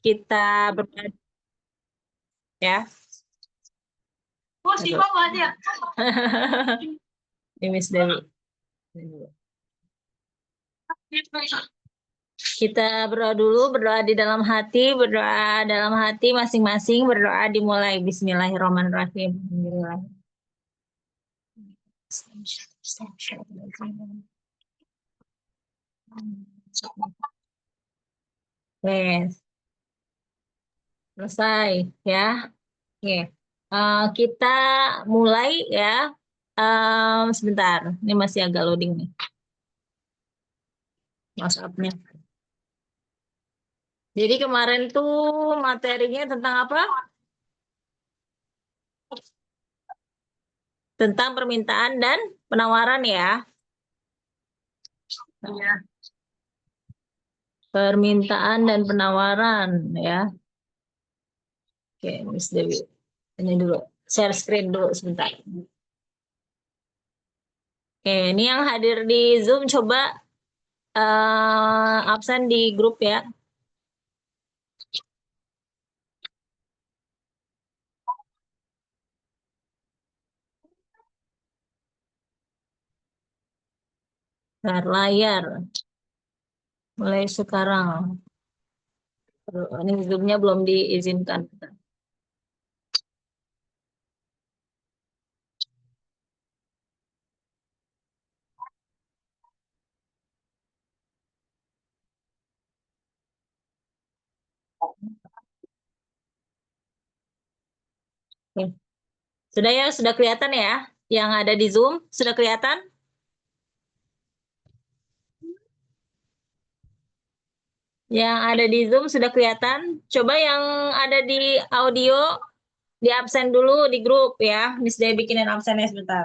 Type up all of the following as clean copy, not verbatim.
kita berdoa ya. Ini Miss Dewi. Kita berdoa dulu, berdoa di dalam hati, berdoa dalam hati masing-masing, berdoa dimulai. Bismillahirrahmanirrahim. Yes. Selesai ya. Oke. Kita mulai ya. Sebentar, ini masih agak loading nih. WhatsApp-nya. Jadi kemarin tuh materinya tentang apa? Tentang permintaan dan penawaran ya. Permintaan dan penawaran ya. Oke, Miss Dewi. Ini dulu. Share screen dulu sebentar. Oke, ini yang hadir di Zoom coba absen di grup ya. Share layar. Mulai sekarang. Ini Zoom-nya belum diizinkan. Oke. Sudah ya, sudah kelihatan ya? Yang ada di Zoom, sudah kelihatan? Yang ada di Zoom sudah kelihatan? Coba yang ada di audio, di absen dulu di grup ya. Miss Day bikinin absennya sebentar.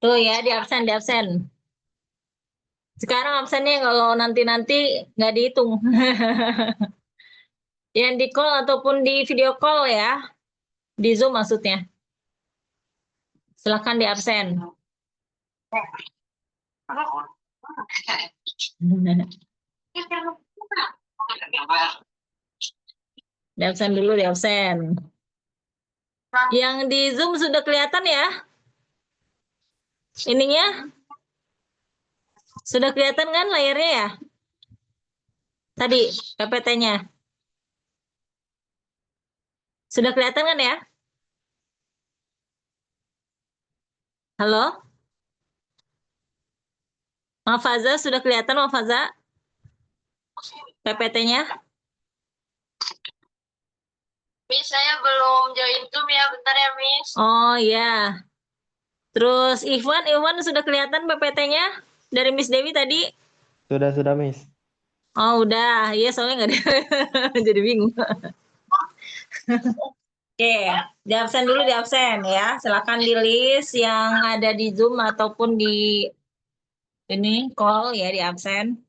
Tuh ya, di absen. Sekarang absennya kalau nanti-nanti nggak dihitung. Yang di call ataupun di video call ya. Di Zoom maksudnya. Silakan di absen. Di absen dulu, di absen. Yang di Zoom sudah kelihatan ya? Ininya? Sudah kelihatan kan layarnya ya? Tadi PPT-nya. Sudah kelihatan kan ya? Halo? Mafaza, sudah kelihatan Mafaza? PPT-nya? Miss, saya belum join Zoom ya, bentar ya, Miss. Oh iya. Terus Ivan sudah kelihatan PPT-nya dari Miss Dewi tadi? Sudah, Miss. Oh udah, iya soalnya nggak ada. Jadi bingung. Oke, di absen dulu, di absen ya. Silakan di list yang ada di Zoom ataupun di ini call ya, di absen.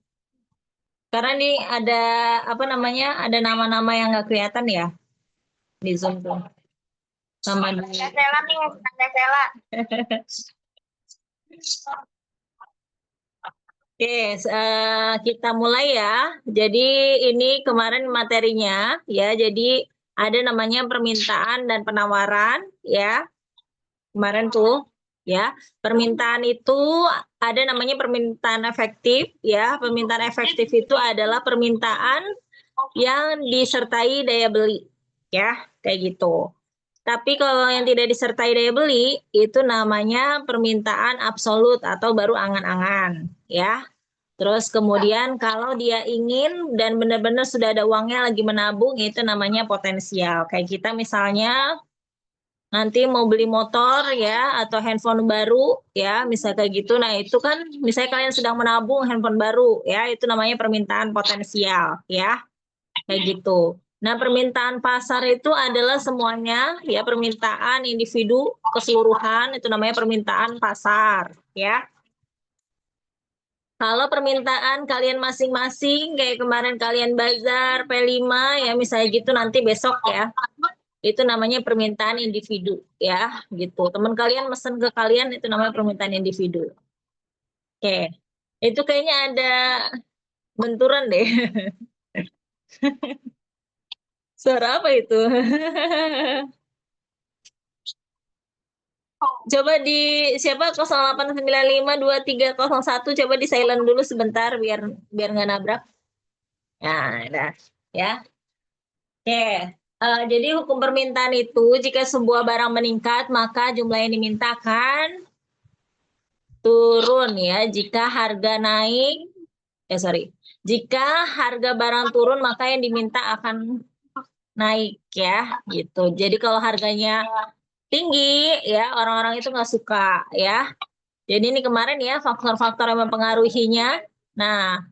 Karena ini ada apa namanya? Ada nama-nama yang nggak kelihatan ya di Zoom tuh. Sama di Sela nih, Sela. Oke, kita mulai ya. Jadi ini kemarin materinya ya. Jadi ada namanya permintaan dan penawaran ya. Kemarin tuh ya. Permintaan itu ada namanya permintaan efektif ya. Permintaan efektif itu adalah permintaan yang disertai daya beli ya, kayak gitu. Tapi kalau yang tidak disertai daya beli, itu namanya permintaan absolut atau baru angan-angan, ya. Terus kemudian kalau dia ingin dan benar-benar sudah ada uangnya lagi menabung, itu namanya potensial. Kayak kita misalnya nanti mau beli motor ya, atau handphone baru ya, misalnya kayak gitu. Nah itu kan misalnya kalian sedang menabung handphone baru ya, itu namanya permintaan potensial ya, kayak gitu. Nah, permintaan pasar itu adalah semuanya ya, permintaan individu keseluruhan itu namanya permintaan pasar ya. Kalau permintaan kalian masing-masing kayak kemarin kalian bazar P5 ya misalnya gitu, nanti besok ya. itu namanya permintaan individu ya, gitu. Teman kalian mesen ke kalian itu namanya permintaan individu. Oke. Itu kayaknya ada benturan deh. Suara apa itu? Coba di siapa 08952301 coba di silent dulu sebentar biar nggak nabrak. Nah, udah ya. Oke. Jadi hukum permintaan itu jika sebuah barang meningkat maka jumlah yang diminta akan turun ya. Jika harga naik, jika harga barang turun maka yang diminta akan naik ya, gitu. Jadi kalau harganya tinggi ya orang-orang itu nggak suka ya. Jadi ini kemarin ya faktor-faktor yang mempengaruhinya. Nah,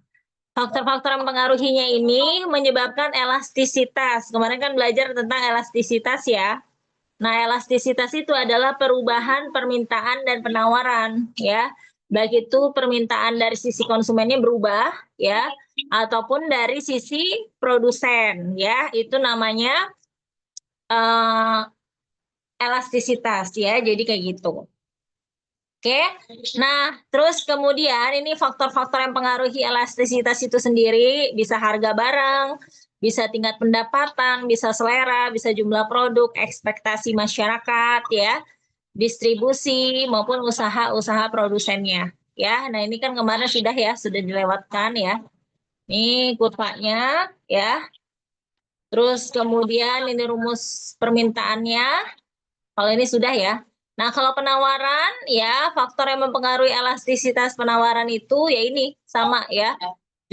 faktor-faktor yang mempengaruhinya ini menyebabkan elastisitas. Kemarin kan belajar tentang elastisitas ya. Nah, elastisitas itu adalah perubahan permintaan dan penawaran ya. Baik itu permintaan dari sisi konsumennya berubah ya ataupun dari sisi produsen ya. Itu namanya elastisitas ya. Jadi kayak gitu. Oke, nah terus kemudian ini faktor-faktor yang pengaruhi elastisitas itu sendiri, bisa harga barang, bisa tingkat pendapatan, bisa selera, bisa jumlah produk, ekspektasi masyarakat, ya, distribusi maupun usaha-usaha produsennya, ya. Nah ini kan kemarin sudah dilewatkan ya. Ini kurvanya, ya. Terus kemudian ini rumus permintaannya. Kalau ini sudah ya. Nah, kalau penawaran ya faktor yang mempengaruhi elastisitas penawaran itu ya ini sama ya.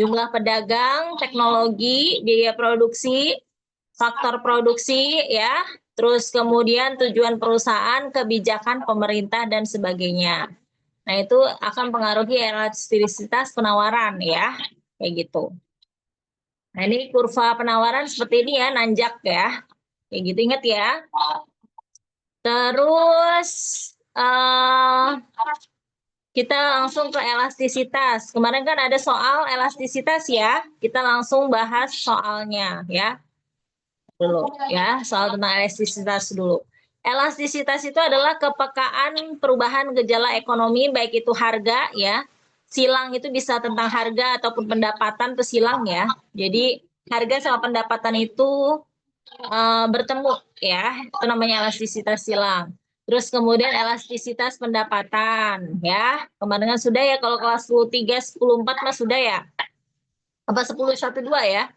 Jumlah pedagang, teknologi, biaya produksi, faktor produksi ya, terus kemudian tujuan perusahaan, kebijakan pemerintah dan sebagainya. Nah, itu akan mempengaruhi elastisitas penawaran ya. Kayak gitu. Nah, ini kurva penawaran seperti ini ya, nanjak ya. Kayak gitu, ingat ya. Terus kita langsung ke elastisitas. Kemarin kan ada soal elastisitas ya. Kita langsung bahas soalnya ya. Dulu ya, soal tentang elastisitas dulu. Elastisitas itu adalah kepekaan perubahan gejala ekonomi baik itu harga ya. Silang itu bisa tentang harga ataupun pendapatan tuh silang ya. Jadi harga sama pendapatan itu bertemu ya, itu namanya elastisitas silang. Terus kemudian elastisitas pendapatan ya. Kemarin kan sudah ya kalau kelas 10.3, 10.4 mas sudah ya. Apa 10.1.2 ya?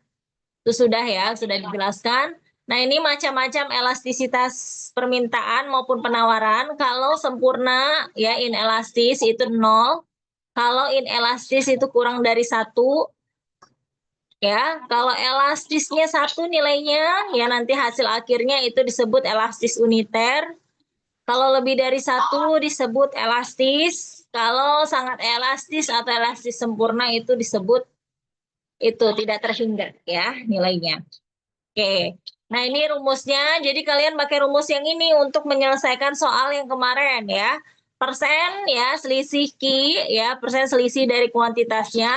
Itu sudah ya, sudah dijelaskan. Nah, ini macam-macam elastisitas permintaan maupun penawaran. Kalau sempurna ya inelastis itu 0. Kalau inelastis itu kurang dari 1. Ya, kalau elastisnya 1 nilainya, ya nanti hasil akhirnya itu disebut elastis uniter. Kalau lebih dari 1 disebut elastis. Kalau sangat elastis atau elastis sempurna itu disebut itu tidak terhingga ya nilainya. Oke. Nah, ini rumusnya. Jadi kalian pakai rumus yang ini untuk menyelesaikan soal yang kemarin ya. Persen ya selisih Q ya, persen selisih dari kuantitasnya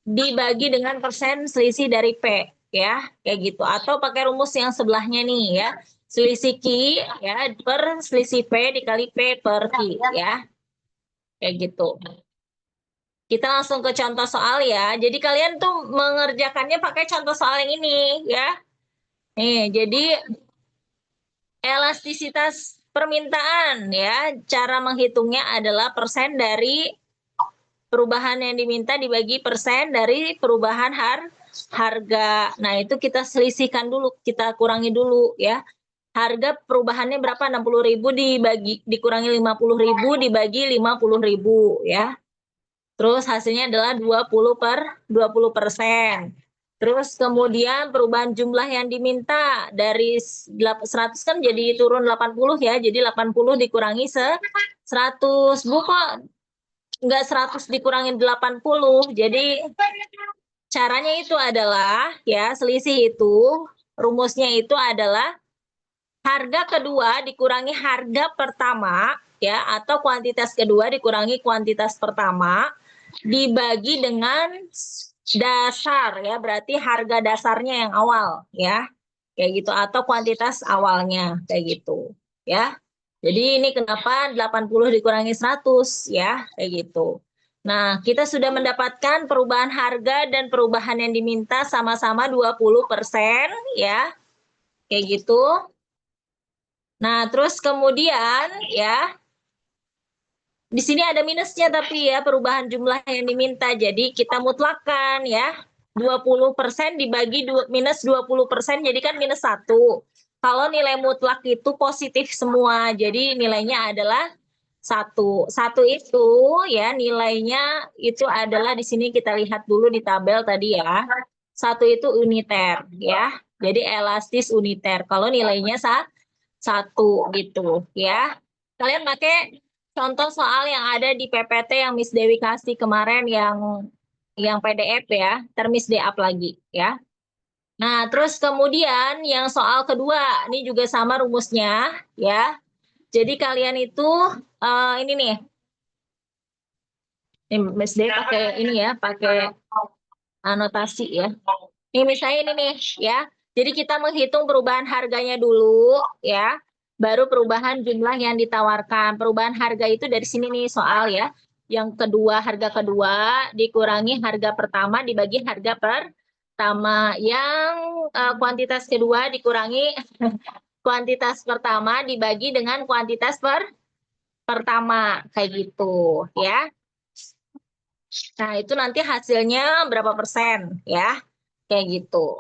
dibagi dengan persen selisih dari P ya, kayak gitu. Atau pakai rumus yang sebelahnya nih ya, selisih Q ya per selisih P dikali P per Q ya, kayak gitu. Kita langsung ke contoh soal ya. Jadi kalian tuh mengerjakannya pakai contoh soal yang ini ya. Nih, jadi elastisitas permintaan ya, cara menghitungnya adalah persen dari perubahan yang diminta dibagi persen dari perubahan harga. Nah, itu kita selisihkan dulu, kita kurangi dulu ya. Harga perubahannya berapa? 60.000 dikurangi 50.000 dibagi 50.000 ya. Terus hasilnya adalah 20%. Terus kemudian perubahan jumlah yang diminta dari 100 kan jadi turun 80 ya. Jadi 80 dikurangi 100. Bu kok enggak 100 dikurangi 80. Jadi caranya itu adalah ya selisih itu rumusnya itu adalah harga kedua dikurangi harga pertama ya atau kuantitas kedua dikurangi kuantitas pertama dibagi dengan dasar ya berarti harga dasarnya yang awal ya. kayak gitu, atau kuantitas awalnya kayak gitu ya. Jadi ini kenapa 80 dikurangi 100 ya, kayak gitu. Nah, kita sudah mendapatkan perubahan harga dan perubahan yang diminta sama-sama 20% ya. Kayak gitu. Nah, terus kemudian ya, di sini ada minusnya tapi ya, perubahan jumlah yang diminta. Jadi kita mutlakkan ya. 20% dibagi minus 20%, jadi kan minus 1. Kalau nilai mutlak itu positif semua, jadi nilainya adalah 1. 1 itu ya nilainya itu adalah di sini kita lihat dulu di tabel tadi ya. 1 itu uniter ya. Jadi elastis uniter. Kalau nilainya 1 gitu ya. Kalian pakai contoh soal yang ada di PPT yang Miss Dewi kasih kemarin yang PDF ya, termis di up lagi ya. Nah, terus kemudian yang soal kedua, ini juga sama rumusnya ya. Jadi kalian itu ini nih. Ini Miss Dewi pakai ini ya, pakai anotasi ya. Ini misalnya ini nih ya. Jadi kita menghitung perubahan harganya dulu ya. Baru perubahan jumlah yang ditawarkan. Perubahan harga itu dari sini nih soal ya. Yang kedua, harga kedua dikurangi harga pertama dibagi harga pertama. Yang kuantitas kedua dikurangi kuantitas pertama dibagi dengan kuantitas pertama. Kayak gitu ya. Nah, itu nanti hasilnya berapa persen ya. Kayak gitu.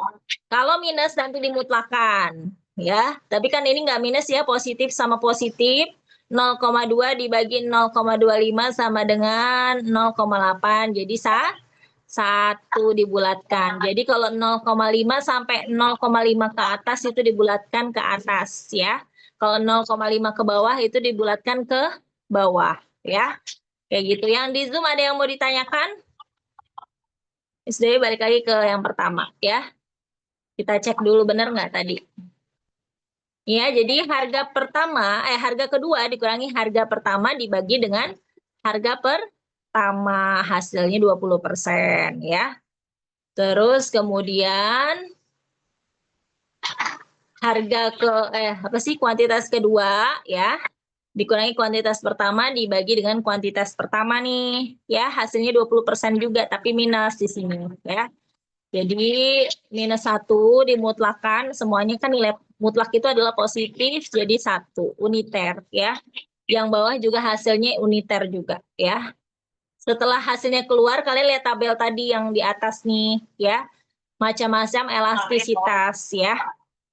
Kalau minus nanti dimutlakan ya. Tapi kan ini nggak minus ya, positif sama positif. 0,2 dibagi 0,25 sama dengan 0,8. Jadi 1 dibulatkan. Jadi kalau 0,5 sampai 0,5 ke atas itu dibulatkan ke atas ya. Kalau 0,5 ke bawah itu dibulatkan ke bawah ya. Kayak gitu. Yang di Zoom ada yang mau ditanyakan? SDW balik lagi ke yang pertama ya. Kita cek dulu benar nggak tadi. Ya, jadi harga kedua dikurangi harga pertama dibagi dengan harga pertama, hasilnya 20% ya. Terus kemudian kuantitas kedua ya, dikurangi kuantitas pertama dibagi dengan kuantitas pertama nih. Ya, hasilnya 20% juga tapi minus di sini ya. Jadi minus 1 dimutlakan, semuanya kan nilai mutlak itu adalah positif, jadi 1 uniter ya. Yang bawah juga hasilnya uniter juga ya. Setelah hasilnya keluar, kalian lihat tabel tadi yang di atas nih ya. Macam-macam elastisitas ya.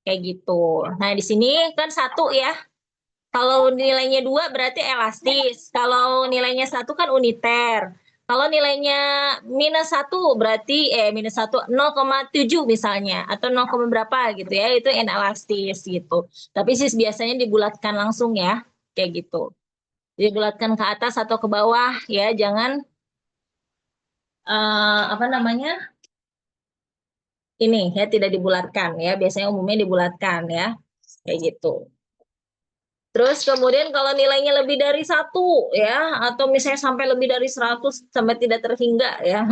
Kayak gitu. Nah, di sini kan 1 ya. Kalau nilainya 2 berarti elastis. Kalau nilainya 1 kan uniter. Kalau nilainya minus 1 berarti minus 1 0,7 misalnya atau 0, berapa gitu ya, itu inelastis gitu. Tapi sih biasanya dibulatkan langsung ya, kayak gitu. Dibulatkan ke atas atau ke bawah ya, jangan ini ya tidak dibulatkan ya, biasanya umumnya dibulatkan ya, kayak gitu. Terus kemudian kalau nilainya lebih dari 1 ya, atau misalnya sampai lebih dari 100 sampai tidak terhingga ya.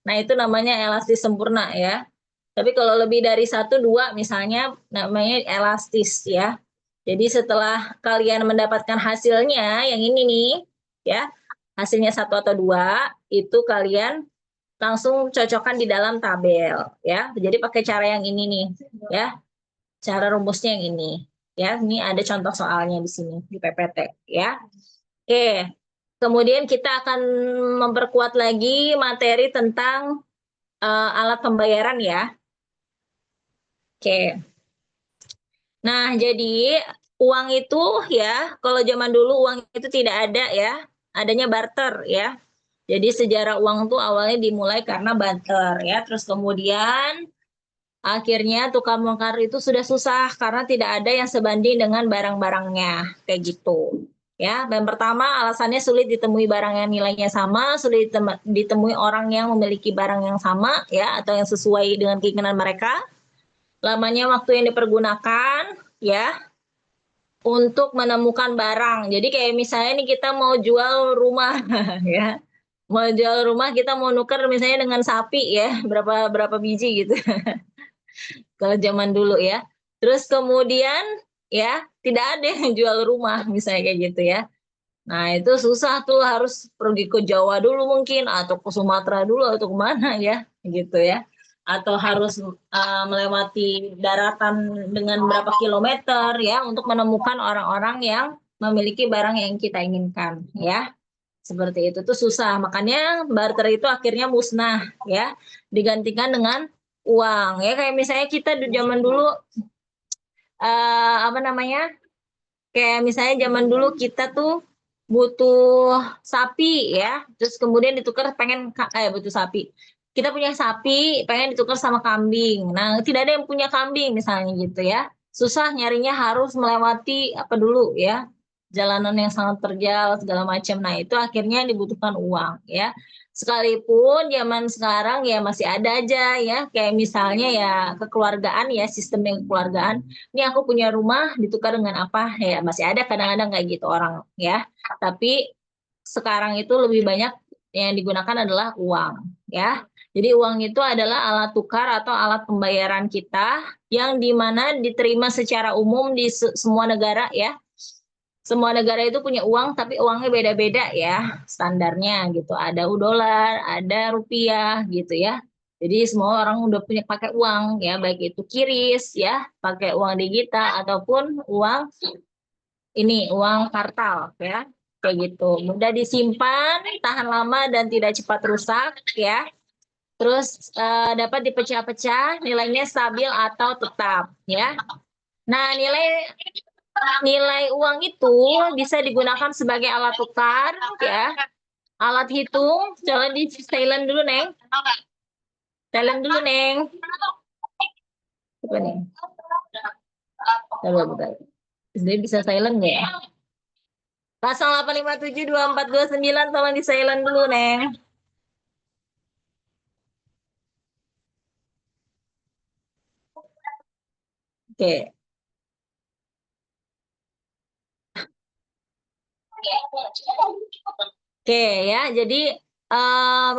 Nah, itu namanya elastis sempurna ya. Tapi kalau lebih dari 1, 2 misalnya namanya elastis ya. Jadi setelah kalian mendapatkan hasilnya yang ini nih ya, hasilnya 1 atau 2, itu kalian langsung cocokkan di dalam tabel ya. Jadi pakai cara yang ini nih ya. Cara rumusnya yang ini. Ya, ini ada contoh soalnya di sini di PPT ya. Oke. Kemudian kita akan memperkuat lagi materi tentang alat pembayaran ya. Oke. Nah, jadi uang itu ya, kalau zaman dulu uang itu tidak ada ya, adanya barter ya. Jadi sejarah uang itu awalnya dimulai karena barter ya, terus kemudian akhirnya tukar menukar itu sudah susah karena tidak ada yang sebanding dengan barang-barangnya, kayak gitu. Ya, yang pertama alasannya sulit ditemui barang yang nilainya sama, sulit ditemui orang yang memiliki barang yang sama ya atau yang sesuai dengan keinginan mereka. Lamanya waktu yang dipergunakan ya untuk menemukan barang. Jadi kayak misalnya nih kita mau jual rumah ya. Mau jual rumah kita mau nuker misalnya dengan sapi ya, berapa biji gitu. Kalau zaman dulu ya. Terus kemudian ya tidak ada yang jual rumah misalnya kayak gitu ya. Nah itu susah tuh, harus pergi ke Jawa dulu mungkin atau ke Sumatera dulu atau kemana ya gitu ya. Atau harus melewati daratan dengan berapa kilometer ya untuk menemukan orang-orang yang memiliki barang yang kita inginkan ya. Seperti itu tuh susah. Makanya barter itu akhirnya musnah ya, digantikan dengan uang ya. Kayak misalnya kita di zaman dulu apa namanya? Kayak misalnya zaman dulu kita tuh butuh sapi ya, terus kemudian ditukar butuh sapi. Kita punya sapi, pengen ditukar sama kambing. Nah, tidak ada yang punya kambing misalnya gitu ya. Susah nyarinya, harus melewati apa dulu ya, jalanan yang sangat terjal segala macam. Nah, itu akhirnya dibutuhkan uang ya. Sekalipun zaman sekarang ya masih ada aja ya, kayak misalnya ya kekeluargaan ya, sistem yang kekeluargaan. Ini aku punya rumah ditukar dengan apa ya, masih ada kadang-kadang kayak gitu orang ya. Tapi sekarang itu lebih banyak yang digunakan adalah uang ya. Jadi uang itu adalah alat tukar atau alat pembayaran kita yang dimana diterima secara umum di semua negara ya. Semua negara itu punya uang, tapi uangnya beda-beda ya standarnya gitu. Ada dolar, ada rupiah gitu ya. Jadi semua orang udah punya pakai uang ya, baik itu kiris ya, pakai uang digital ataupun uang ini uang kartal ya. Kayak gitu. Mudah disimpan, tahan lama dan tidak cepat rusak ya. Terus dapat dipecah-pecah, nilainya stabil atau tetap ya. Nah, nilai uang itu bisa digunakan sebagai alat tukar ya, alat hitung. Coba di silent dulu neng, silent dulu neng. Coba neng, coba bentar. Jadi bisa silent nggak ya? 08572429 tolong di silent dulu neng. Oke. Oke ya, jadi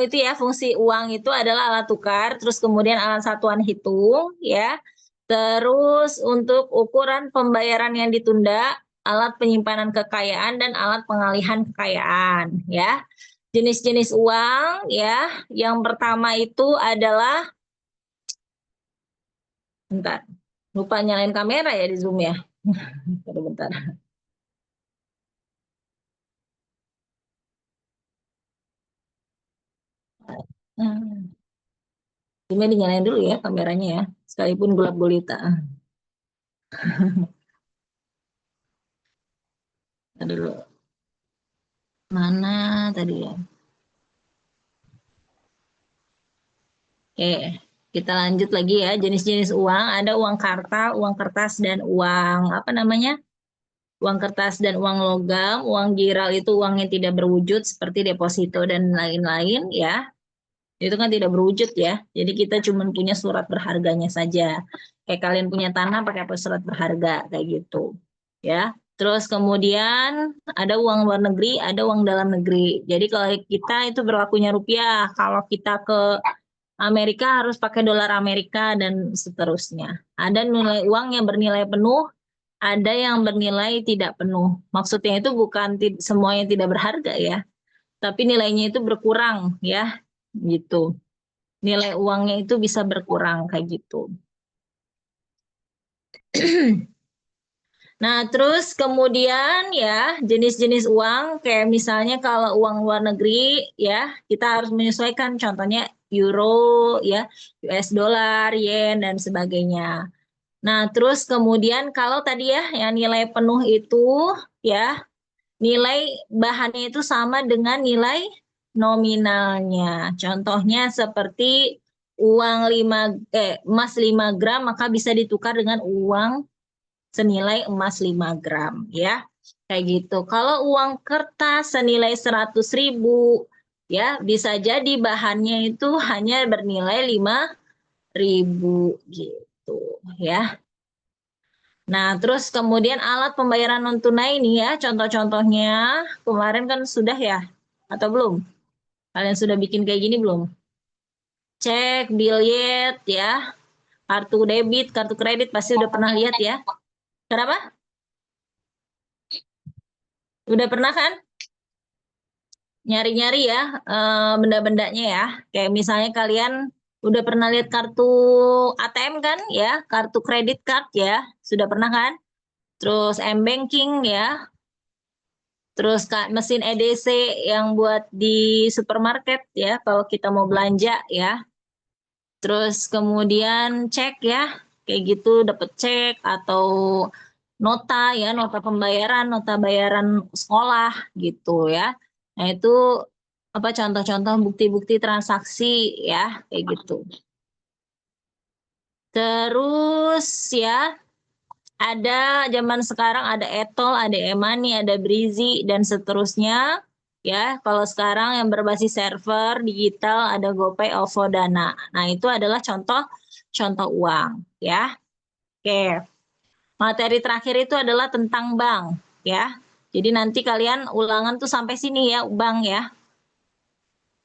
itu ya fungsi uang itu adalah alat tukar, terus kemudian alat satuan hitung ya. Terus untuk ukuran pembayaran yang ditunda, alat penyimpanan kekayaan dan alat pengalihan kekayaan ya. Jenis-jenis uang ya. Yang pertama itu adalah bentar. Lupa nyalain kamera ya di Zoom ya. Bentar. Zoom dinyalain dulu ya kameranya ya. Sekalipun gelap gulita. Dulu. Mana tadi ya? Oke, kita lanjut lagi ya. Jenis-jenis uang, ada uang kartal, uang kertas, dan uang apa namanya? Uang kertas dan uang logam. Uang giral itu uang yang tidak berwujud seperti deposito dan lain-lain ya. Itu kan tidak berwujud ya. Jadi kita cuma punya surat berharganya saja. Kayak kalian punya tanah pakai surat berharga kayak gitu. Ya. Terus kemudian ada uang luar negeri, ada uang dalam negeri. Jadi kalau kita itu berlakunya rupiah, kalau kita ke Amerika harus pakai dolar Amerika dan seterusnya. Ada nilai uang yang bernilai penuh, ada yang bernilai tidak penuh. Maksudnya itu bukan semua yang tidak berharga ya, tapi nilainya itu berkurang ya, gitu. Nilai uangnya itu bisa berkurang kayak gitu. Nah, terus kemudian ya jenis-jenis uang kayak misalnya kalau uang luar negeri ya kita harus menyesuaikan, contohnya euro ya, US dollar, yen dan sebagainya. Nah, terus kemudian kalau tadi ya yang nilai penuh itu ya nilai bahannya itu sama dengan nilai nominalnya. Contohnya seperti uang emas 5 gram maka bisa ditukar dengan uang senilai emas 5 gram ya. Kayak gitu. Kalau uang kertas senilai 100.000 ya bisa jadi bahannya itu hanya bernilai 5.000 gitu ya. Nah, terus kemudian alat pembayaran non tunai ini ya, contoh-contohnya kemarin kan sudah ya, atau belum? Kalian sudah bikin kayak gini belum? Cek, biljet ya, kartu debit, kartu kredit pasti udah pernah lihat ya. Kenapa? Udah pernah kan? Nyari-nyari ya benda-bendanya ya. Kayak misalnya kalian udah pernah lihat kartu ATM kan ya, kartu kredit card ya, sudah pernah kan? Terus m-banking ya, terus mesin EDC yang buat di supermarket ya, kalau kita mau belanja ya. Terus kemudian cek ya, kayak gitu dapat cek atau nota ya, nota pembayaran, nota bayaran sekolah gitu ya. Nah, itu apa contoh-contoh bukti-bukti transaksi ya, kayak gitu. Terus ya, ada zaman sekarang ada Etol, ada e-money, ada Brizi dan seterusnya. Ya, kalau sekarang yang berbasis server digital ada GoPay, OVO, Dana. Nah, itu adalah contoh uang, ya. Oke. Materi terakhir itu adalah tentang bank, ya. Jadi nanti kalian ulangan tuh sampai sini ya, bank ya.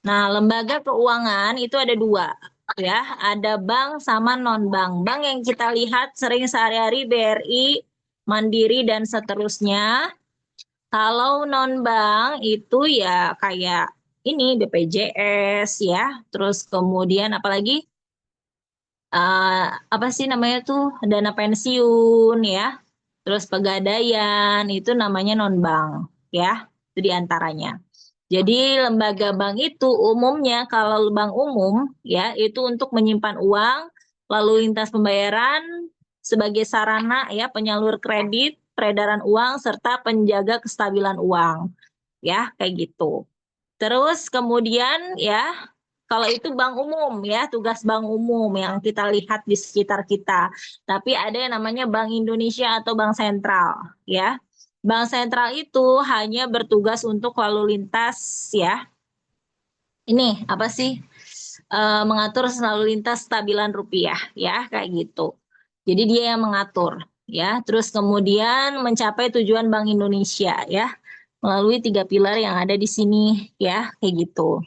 Nah, lembaga keuangan itu ada dua, ya. Ada bank sama non-bank. Bank yang kita lihat sering sehari-hari BRI, Mandiri, dan seterusnya. Kalau non-bank itu ya kayak ini BPJS ya, terus kemudian apalagi apa sih namanya tuh dana pensiun ya, terus pegadaian itu namanya non-bank ya, itu diantaranya. Jadi lembaga bank itu umumnya kalau bank umum ya itu untuk menyimpan uang, lalu lintas pembayaran sebagai sarana ya penyalur kredit, peredaran uang serta penjaga kestabilan uang. Ya, kayak gitu. Terus kemudian ya kalau itu bank umum ya, tugas bank umum yang kita lihat di sekitar kita. Tapi ada yang namanya Bank Indonesia atau Bank Sentral ya. Bank sentral itu hanya bertugas untuk lalu lintas ya. Ini apa sih? Mengatur lalu lintas stabilan rupiah ya, kayak gitu. Jadi dia yang mengatur ya. Terus kemudian mencapai tujuan Bank Indonesia ya melalui 3 pilar yang ada di sini ya, kayak gitu.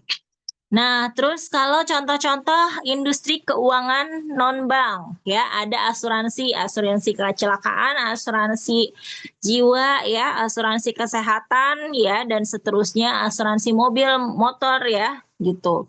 Nah, terus kalau contoh-contoh industri keuangan non-bank, ya ada asuransi, asuransi kecelakaan, asuransi jiwa, ya asuransi kesehatan, ya dan seterusnya, asuransi mobil, motor, ya gitu.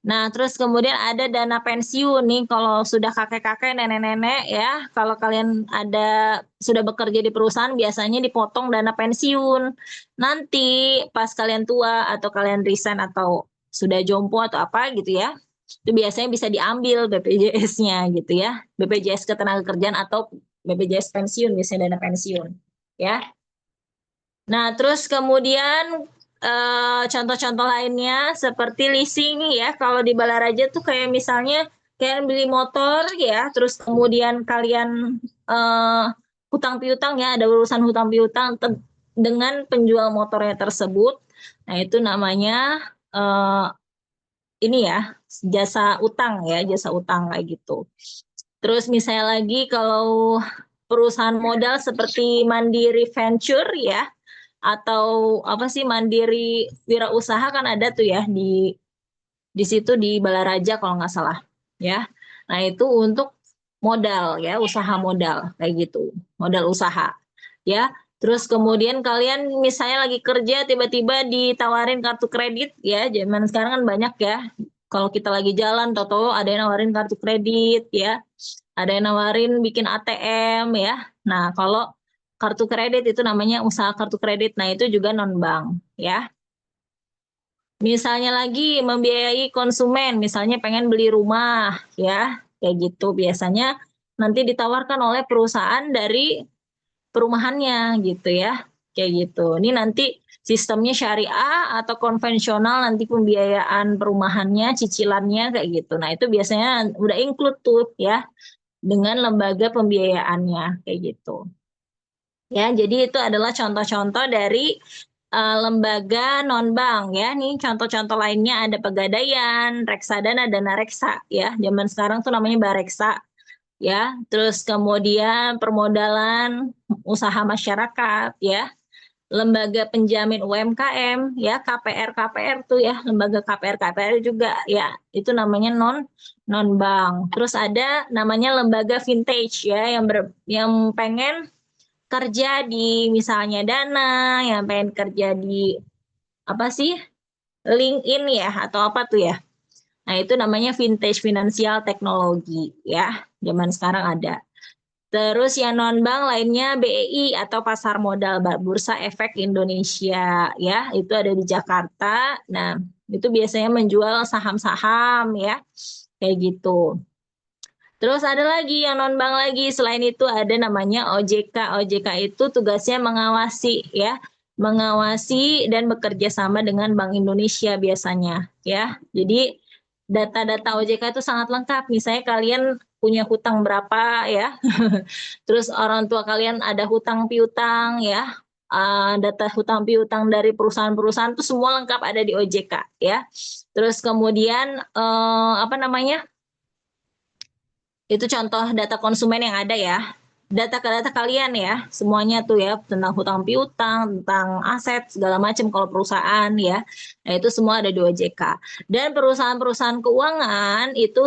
Nah, terus kemudian ada dana pensiun nih, kalau sudah kakek-kakek, nenek-nenek, ya kalau kalian ada sudah bekerja di perusahaan, biasanya dipotong dana pensiun. Nanti pas kalian tua atau kalian resign atau sudah jompo atau apa gitu ya, itu biasanya bisa diambil BPJS-nya gitu ya, BPJS Ketenagakerjaan atau BPJS pensiun, biasanya dana pensiun ya. Nah, terus kemudian contoh-contoh lainnya seperti leasing ya, kalau di Balaraja tuh kayak misalnya kalian beli motor ya, terus kemudian kalian hutang piutang ya, ada urusan hutang piutang dengan penjual motornya tersebut. Nah, itu namanya ini ya, jasa utang ya, jasa utang kayak gitu. Terus misalnya lagi kalau perusahaan modal seperti Mandiri Venture ya, atau apa sih Mandiri Wirausaha kan ada tuh ya di situ di Balaraja kalau nggak salah ya. Nah, itu untuk modal ya, usaha modal kayak gitu, modal usaha ya. Terus kemudian kalian misalnya lagi kerja tiba-tiba ditawarin kartu kredit ya, zaman sekarang kan banyak ya. Kalau kita lagi jalan toto ada yang nawarin kartu kredit ya, ada yang nawarin bikin ATM ya. Nah, kalau kartu kredit itu namanya usaha kartu kredit. Nah, itu juga non-bank ya. Misalnya lagi membiayai konsumen, misalnya pengen beli rumah ya, kayak gitu. Biasanya nanti ditawarkan oleh perusahaan dari perumahannya gitu ya, kayak gitu. Ini nanti sistemnya syariah atau konvensional, nanti pembiayaan perumahannya, cicilannya kayak gitu. Nah, itu biasanya udah include tuh ya dengan lembaga pembiayaannya kayak gitu. Ya, jadi itu adalah contoh-contoh dari lembaga non-bank ya. Nih contoh-contoh lainnya ada Pegadaian, Reksadana, Dana Reksa ya. Zaman sekarang tuh namanya Bareksa ya. Terus kemudian permodalan usaha masyarakat ya. lembaga penjamin UMKM ya, KPR tuh ya, lembaga KPR juga ya, itu namanya non bank. Terus ada namanya lembaga vintage ya, yang pengen kerja di misalnya Dana, yang pengen kerja di apa sih, LinkedIn ya, atau apa tuh ya. Nah, itu namanya vintage financial teknologi ya, zaman sekarang ada. Terus yang non-bank lainnya BEI atau Pasar Modal Bursa Efek Indonesia ya, itu ada di Jakarta. Nah, itu biasanya menjual saham-saham ya, kayak gitu. Terus ada lagi yang non-bank lagi, selain itu ada namanya OJK. OJK itu tugasnya mengawasi ya, mengawasi dan bekerja sama dengan Bank Indonesia biasanya ya. Jadi data-data OJK itu sangat lengkap. Misalnya kalian punya hutang berapa ya, terus orang tua kalian ada hutang piutang ya, data hutang piutang dari perusahaan-perusahaan itu semua lengkap ada di OJK ya. Terus kemudian apa namanya? Itu contoh data konsumen yang ada ya. Data kalian ya, semuanya tuh ya, tentang hutang piutang, tentang aset, segala macam kalau perusahaan ya. Nah, itu semua ada di OJK. Dan perusahaan-perusahaan keuangan itu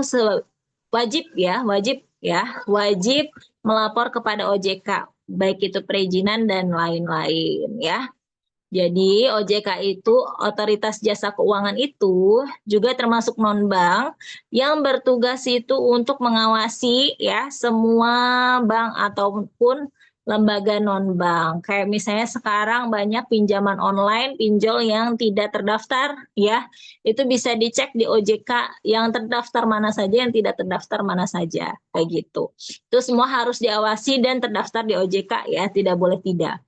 wajib melapor kepada OJK, baik itu perizinan dan lain-lain ya. Jadi OJK itu otoritas jasa keuangan itu juga termasuk non-bank yang bertugas itu untuk mengawasi ya semua bank ataupun lembaga non-bank. Kayak misalnya sekarang banyak pinjaman online, pinjol yang tidak terdaftar ya. Itu bisa dicek di OJK yang terdaftar mana saja, yang tidak terdaftar mana saja. Kayak gitu. Itu semua harus diawasi dan terdaftar di OJK ya, tidak boleh tidak.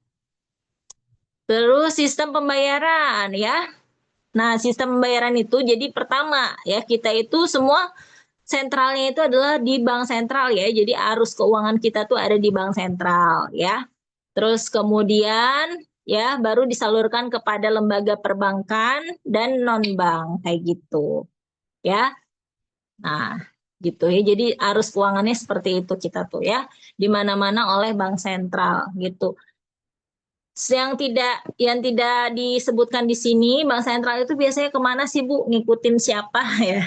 Terus sistem pembayaran ya. Nah, sistem pembayaran itu jadi pertama ya, kita itu semua sentralnya itu adalah di bank sentral ya. Jadi arus keuangan kita tuh ada di bank sentral ya. Terus kemudian ya baru disalurkan kepada lembaga perbankan dan non-bank kayak gitu. Ya. Nah, gitu ya. Jadi arus keuangannya seperti itu kita tuh ya. Di mana-mana oleh bank sentral gitu. Yang tidak disebutkan di sini, bank sentral itu biasanya kemana sih Bu? Ngikutin siapa ya?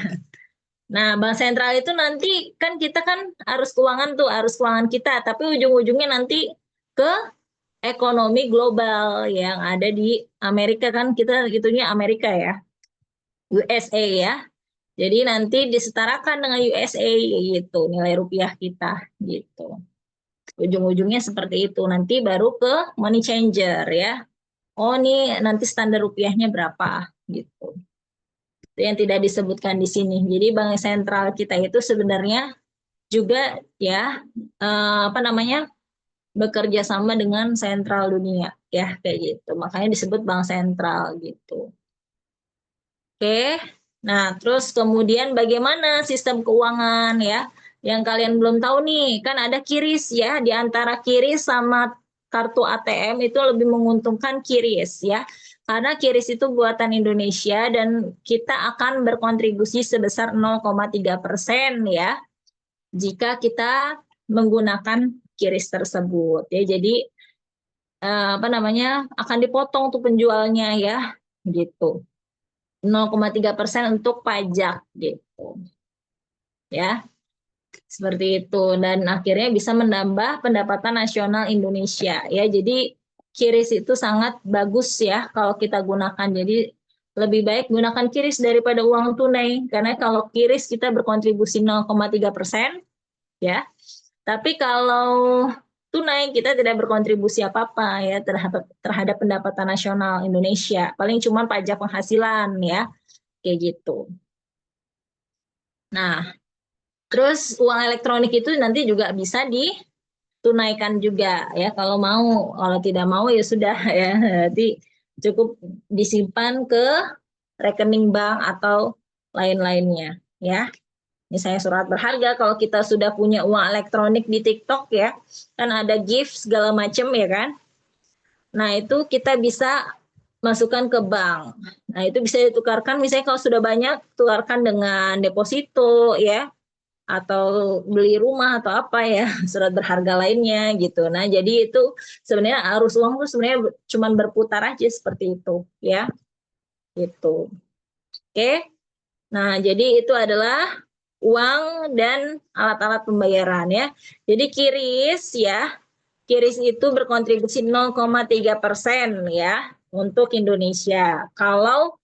Nah, bank sentral itu nanti kan kita kan arus keuangan tuh, arus keuangan kita, tapi ujung-ujungnya nanti ke ekonomi global yang ada di Amerika, kan kita gitunya Amerika ya, USA ya. Jadi nanti disetarakan dengan USA gitu, nilai rupiah kita gitu. Ujung-ujungnya seperti itu. Nanti baru ke money changer ya. Oh, ini nanti standar rupiahnya berapa gitu. Itu yang tidak disebutkan di sini. Jadi bank sentral kita itu sebenarnya juga ya apa namanya, bekerja sama dengan sentral dunia ya, kayak gitu. Makanya disebut bank sentral gitu. Oke. Nah, terus kemudian bagaimana sistem keuangan ya? Yang kalian belum tahu nih, kan ada QRIS ya, di antara QRIS sama kartu ATM itu lebih menguntungkan QRIS ya. Karena QRIS itu buatan Indonesia dan kita akan berkontribusi sebesar 0,3% ya jika kita menggunakan QRIS tersebut ya. Jadi apa namanya, akan dipotong tuh penjualnya ya gitu. 0,3% untuk pajak gitu ya, seperti itu, dan akhirnya bisa menambah pendapatan nasional Indonesia ya. Jadi QRIS itu sangat bagus ya kalau kita gunakan. Jadi lebih baik gunakan QRIS daripada uang tunai, karena kalau QRIS kita berkontribusi 0,3% ya, tapi kalau tunai kita tidak berkontribusi apa-apa ya terhadap pendapatan nasional Indonesia, paling cuma pajak penghasilan ya, kayak gitu. Nah, terus uang elektronik itu nanti juga bisa ditunaikan juga ya kalau mau. Kalau tidak mau ya sudah ya, nanti cukup disimpan ke rekening bank atau lain-lainnya ya. Misalnya surat berharga, kalau kita sudah punya uang elektronik di TikTok ya, kan ada gift segala macam ya kan. Nah, itu kita bisa masukkan ke bank. Nah, itu bisa ditukarkan misalnya kalau sudah banyak, tukarkan dengan deposito ya, atau beli rumah atau apa ya, surat berharga lainnya gitu. Nah, jadi itu sebenarnya arus uang itu sebenarnya cuma berputar aja seperti itu ya. Gitu. Oke. Nah, jadi itu adalah uang dan alat-alat pembayaran ya. Jadi QRIS ya, QRIS itu berkontribusi 0,3% ya untuk Indonesia. Kalau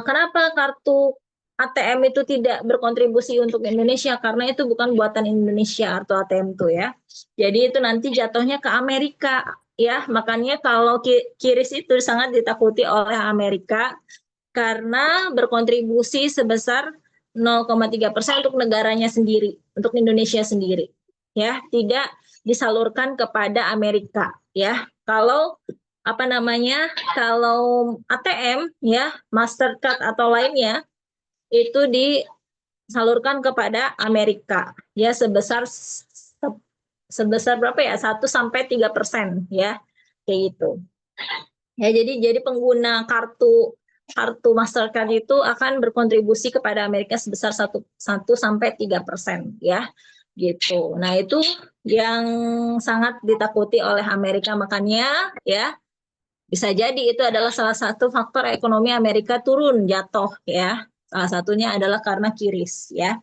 kenapa kartu ATM itu tidak berkontribusi untuk Indonesia? Karena itu bukan buatan Indonesia atau ATM itu ya. Jadi itu nanti jatuhnya ke Amerika ya. Makanya kalau QRIS itu sangat ditakuti oleh Amerika karena berkontribusi sebesar 0,3% untuk negaranya sendiri, untuk Indonesia sendiri. Ya, tidak disalurkan kepada Amerika ya. Kalau apa namanya? Kalau ATM ya, Mastercard atau lainnya itu disalurkan kepada Amerika ya sebesar berapa ya? 1-3% ya. Kayak gitu. Ya, jadi pengguna kartu Mastercard itu akan berkontribusi kepada Amerika sebesar 1-3% ya, gitu. Nah, itu yang sangat ditakuti oleh Amerika, makanya ya bisa jadi itu adalah salah satu faktor ekonomi Amerika turun jatuh ya. Salah satunya adalah karena QRIS ya.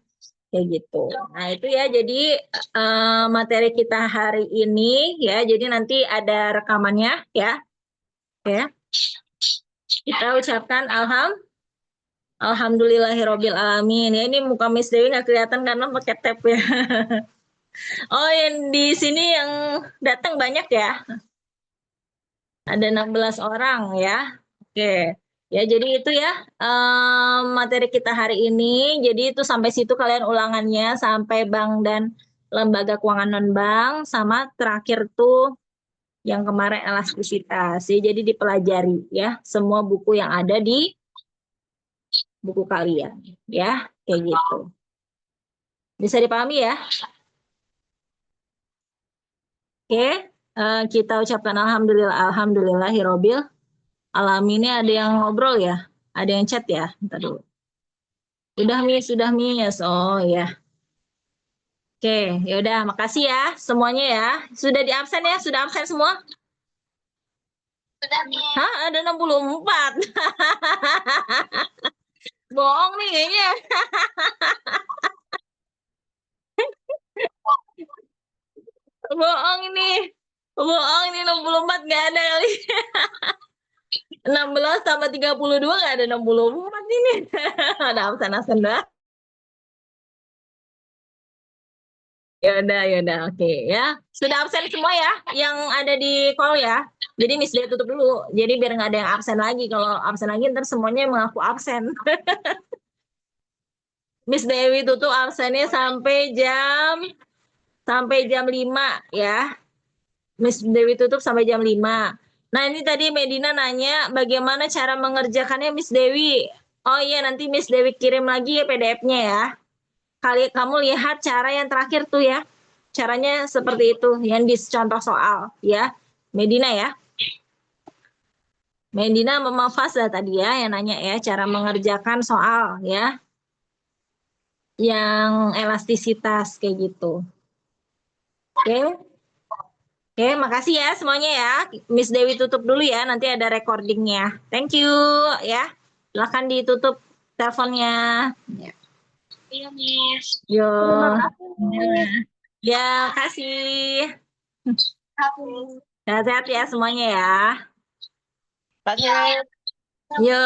Kayak gitu. Nah, itu ya, jadi materi kita hari ini ya, jadi nanti ada rekamannya ya. Ya. Kita ucapkan alhamdulillahirobbil alamin. Ya, ini muka Miss Dewi nggak kelihatan karena pakai tab ya. Oh, yang di sini yang datang banyak ya. Ada 16 orang ya. Oke. Ya, jadi itu ya materi kita hari ini. Jadi itu sampai situ kalian ulangannya sampai bank dan lembaga keuangan non-bank, sama terakhir tuh yang kemarin elastisitas. Jadi dipelajari ya semua buku yang ada di buku kalian ya, kayak gitu. Bisa dipahami ya? Oke, kita ucapkan alhamdulillahirobbil alamin. Ini ada yang ngobrol ya? Ada yang chat ya? Bentar dulu. Sudah Miss. Oh ya. Oke, yaudah, makasih ya semuanya ya. Sudah di absen ya? Sudah absen semua? Sudah nih. Hah, ada 64. Bohong nih kayaknya. Bohong ini. Bohong ini 64 nggak ada kali. 16 tambah 32 nggak ada 64 ini. Ada absen-absen dah. Yaudah, oke ya. Sudah absen semua ya, yang ada di call ya. Jadi Miss Dewi tutup dulu. Jadi biar nggak ada yang absen lagi. Kalau absen lagi ntar semuanya mengaku absen. Miss Dewi tutup absennya sampai jam 5 ya. Miss Dewi tutup sampai jam 5. Nah, ini tadi Medina nanya bagaimana cara mengerjakannya Miss Dewi. Oh iya, nanti Miss Dewi kirim lagi ya PDF-nya ya. Kamu lihat cara yang terakhir tuh ya. Caranya seperti itu, yang di contoh soal ya. Medina ya. Medina sama Fazla tadi ya yang nanya ya cara mengerjakan soal ya. Yang elastisitas kayak gitu. Oke. Oke, makasih ya semuanya ya. Miss Dewi tutup dulu ya, nanti ada recordingnya. Thank you ya. Silahkan ditutup teleponnya. Ya. Iya, Miss. Yo. Terima kasih. Ya, kasih. Sehat-sehat ya semuanya ya. Iya. Yo.